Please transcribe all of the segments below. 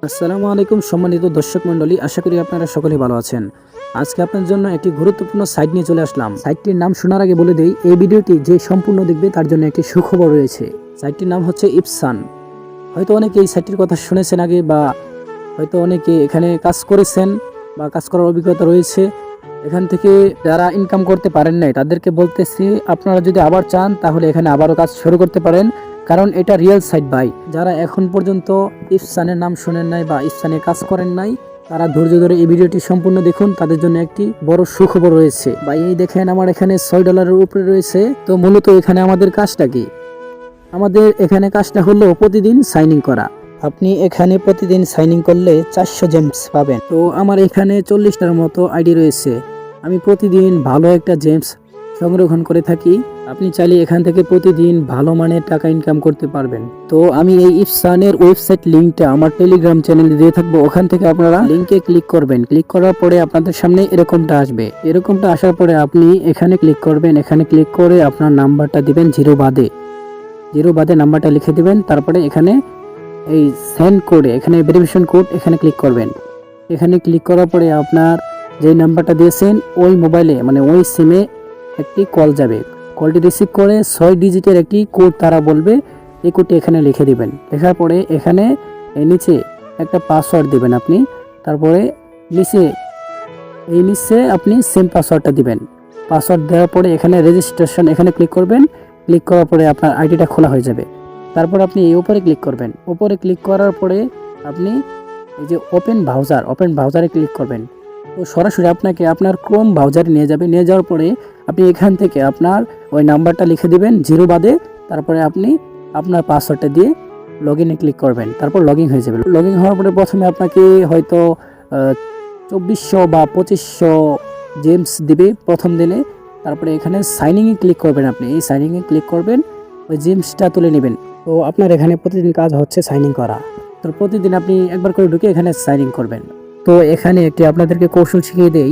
আসসালামু আলাইকুম সম্মানিত দর্শক মণ্ডলী, আশা করি আপনারা সকলেই ভালো আছেন। আজকে আপনার জন্য একটি গুরুত্বপূর্ণ সাইট নিয়ে চলে আসলাম। সাইটটির নাম শোনার আগে বলে দেই, এই ভিডিওটি যে সম্পূর্ণ দেখবে তার জন্য একটি সুখবর রয়েছে। সাইটটির নাম হচ্ছে ইপসান। হয়তো অনেকে এই সাইটটির কথা শুনেছেন আগে, বা হয়তো অনেকে এখানে কাজ করেছেন বা কাজ করার অভিজ্ঞতা রয়েছে। এখান থেকে যারা ইনকাম করতে পারেন নাই তাদেরকে বলতেছি, আপনারা যদি আবার চান তাহলে এখানে আবারও কাজ শুরু করতে পারেন, কারণ এটা রিয়েল সাইট ভাই। যারা এখন পর্যন্ত ইপসানের নাম শোনেন নাই বা ইপসানে কাজ করেন নাই, তারা ধৈর্য ধরে এই ভিডিওটি সম্পূর্ণ দেখুন, তাদের জন্য একটি বড় সুখবর রয়েছে ভাই। এই দেখেন, আমার এখানে $6 উপরে রয়েছে। তো মূলত এখানে আমাদের কাজটা কি? আমাদের এখানে কাজটা হলো প্রতিদিন সাইনিং করা। আপনি এখানে প্রতিদিন সাইনিং করলে 400 জেমস পাবেন। তো আমার এখানে 40টার মতো আইডি রয়েছে। আমি প্রতিদিন ভালো একটা জেমস সংরক্ষণ করে থাকি। আপনি চাইলে এখান থেকে প্রতিদিন ভালো মানের টাকা ইনকাম করতে পারবেন। তো আমি এই ইপসানের ওয়েবসাইট লিঙ্কটা আমার টেলিগ্রাম চ্যানেলে দিয়ে থাকবো, ওখান থেকে আপনারা লিঙ্কে ক্লিক করবেন। ক্লিক করার পরে আপনাদের সামনে এরকমটা আসবে। এরকমটা আসার পরে আপনি এখানে ক্লিক করবেন। এখানে ক্লিক করে আপনার নাম্বারটা দিবেন, জিরো বাদে নাম্বারটা লিখে দিবেন। তারপরে এখানে এই সেন্ড কোডে, এখানে ভেরিফিকেশন কোড, এখানে ক্লিক করবেন। এখানে ক্লিক করার পরে আপনার যে নাম্বারটা দিয়েছেন ওই মোবাইলে, মানে ওই সিমে একটি কল যাবে। কলটি রিসিভ করে 6 ডিজিটের একটি কোড তারা বলবে, এই কোডটি এখানে লিখে দিবেন। লেখার পরে এখানে নিচে একটা পাসওয়ার্ড দিবেন আপনি। তারপরে নিচে আপনি সেম পাসওয়ার্ডটা দিবেন। পাসওয়ার্ড দেওয়ার পরে এখানে রেজিস্ট্রেশন, এখানে ক্লিক করবেন। ক্লিক করার পরে আপনার আইডিটা খোলা হয়ে যাবে। তারপর আপনি এই উপরে ক্লিক করবেন। উপরে ক্লিক করার পরে আপনি এই যে ওপেন ব্রাউজারে ক্লিক করবেন। তো সরাসরি আপনাকে আপনার ক্রোম ব্রাউজারে নিয়ে যাবে। নিয়ে যাওয়ার পরে আপনি এখান থেকে আপনার ওই নাম্বারটা লিখে দিবেন, জিরো বাদে। তারপরে আপনি আপনার পাসওয়ার্ডটা দিয়ে লগ ইনে ক্লিক করবেন। তারপর লগ ইন হয়ে যাবে। লগ ইন হওয়ার পরে প্রথমে আপনাকে হয়তো 2400 বা 2500 জেমস দিবে প্রথম দিনে। তারপরে এখানে সাইনিংয়ে ক্লিক করবেন। আপনি এই সাইনিংয়ে ক্লিক করবেন, ওই জেমসটা তুলে নেবেন। তো আপনার এখানে প্রতিদিন কাজ হচ্ছে সাইনিং করা। তো প্রতিদিন আপনি একবার করে ঢুকে এখানে সাইনিং করবেন। তো এখানে একটি আপনাদেরকে কৌশল শিখিয়ে দেই,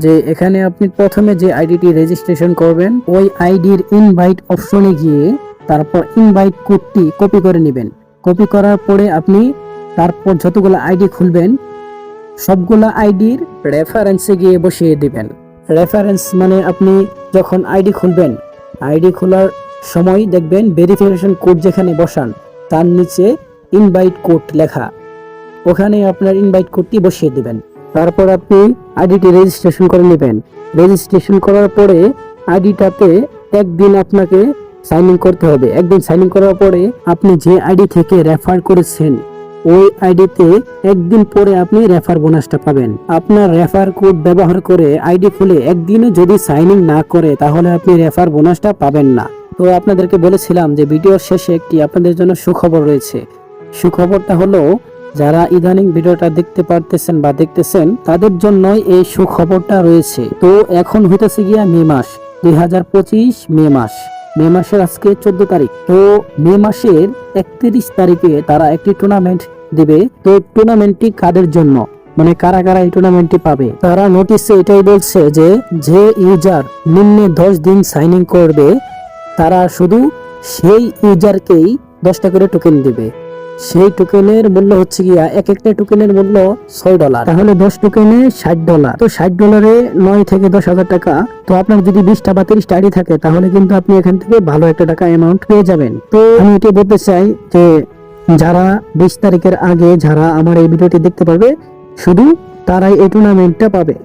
যে এখানে আপনি প্রথমে যে আইডিটি রেজিস্ট্রেশন করবেন, ওই আইডির ইনভাইট অপশনে গিয়ে তারপর ইনভাইট কোডটি কপি করে নেবেন। কপি করার পরে আপনি তারপর যতগুলো আইডি খুলবেন সবগুলো আইডির রেফারেন্সে গিয়ে বসিয়ে দিবেন। রেফারেন্স মানে আপনি যখন আইডি খুলবেন, আইডি খোলার সময় দেখবেন ভেরিফিকেশন কোড যেখানে বসান তার নিচে ইনভাইট কোড লেখা, ওখানে আপনার ইনভাইট কোডটি বসিয়ে দিবেন। তারপর আপনি আইডিটি রেজিস্ট্রেশন করে নেবেন। রেজিস্ট্রেশন করার পরে আইডিটাতে একদিন আপনাকে সাইন ইন করতে হবে। একদিন সাইন ইন করার পরে আপনি যে আইডি থেকে রেফার করেছেন ওই আইডিতে একদিন পরে আপনি রেফার বোনাসটা পাবেন। আপনার রেফার কোড ব্যবহার করে আইডি খুলে একদিনে যদি সাইন ইন না করে তাহলে আপনি রেফার বোনাসটা পাবেন না। তো আপনাদেরকে বলেছিলাম যে ভিডিওর শেষে একটি আপনাদের জন্য সুখবর রয়েছে। সুখবরটা হলো, যারা ইদানিং ভিডিওটা দেখতে পারতেছেন বা দেখতেছেন তাদের জন্যই এই সুখবরটা রয়েছে। তো এখন হইতেছে গিয়া মে মাস, 2025 মে মাসের আজকে 14 তারিখ। তো মে মাসের 31 তারিখে তারা একটি টুর্নামেন্ট দিবে। তো টুর্নামেন্টটি কাদের জন্য, মানে কারা কারা এই টুর্নামেন্টটি পাবে, তারা নোটিশে এটাই বলছে যে ইউজার নিম্নে 10 দিন সাইন ইন করবে তারা শুধু সেই ইউজারকেই 10টা করে টোকেন দিবে। সেই টোকেনের মূল্য হচ্ছে গিয়া, এক একটা টোকেনের মূল্য $6, তাহলে 10 টোকেনে $60। তো $60 9 থেকে 10,000 টাকা। তো আপনার যদি 20টা বা 30টা আইডি থাকে তাহলে কিন্তু আপনি এখান থেকে ভালো একটা টাকা অ্যামাউন্ট পেয়ে যাবেন। তো আমি এটাই বলতে চাই যে যারা 20 তারিখের আগে যারা আমার এই ভিডিওটি দেখতে পারবে শুধু তারাই এই টুর্নামেন্টটা পাবে।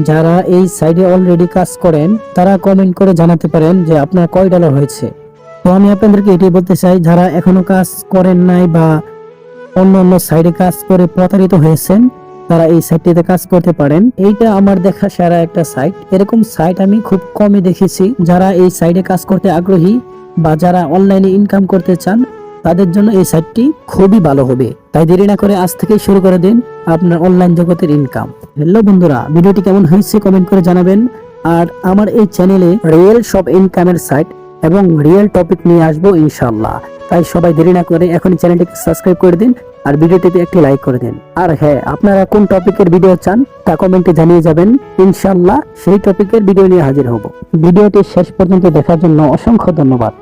যারা এই সাইডে অলরেডি কাজ করেন তারা কমেন্ট করে জানাতে পারেন যে আপনার কয় ডলার হয়েছে। তো আমি আপনাদেরকে এটাই বলতে চাই, যারা এখনো কাজ করেন নাই বা অন্য সাইডে কাজ করে প্রতারিত হয়েছেন তারা এই সাইটটিতে কাজ করতে পারেন। এইটা আমার দেখা সেরা একটা সাইট। এরকম সাইট আমি খুব কমই দেখেছি। যারা এই সাইডে কাজ করতে আগ্রহী বা যারা অনলাইনে ইনকাম করতে চান তাদের জন্য এই সাইটটি খুবই ভালো হবে। তাই দেরি না করে আজ থেকেই শুরু করে দিন আপনার অনলাইন জগতের ইনকাম। হ্যালো বন্ধুরা, ভিডিওটি কেমন হয়েছে কমেন্ট করে জানাবেন। আর আমার এই চ্যানেলে রিয়েল সব ইনকামের সাইট এবং রিয়েল টপিক নিয়ে আসবো ইনশাআল্লাহ। তাই সবাই দেরি না করে এখনই চ্যানেলটিকে সাবস্ক্রাইব করে দিন আর ভিডিওটিতে একটি লাইক করে দিন। আর হ্যাঁ, আপনারা কোন টপিকের ভিডিও চান তা কমেন্টে জানিয়ে যাবেন। ইনশাআল্লাহ সেই টপিকের ভিডিও নিয়ে হাজির হব। ভিডিওটি শেষ পর্যন্ত দেখার জন্য অসংখ্য ধন্যবাদ।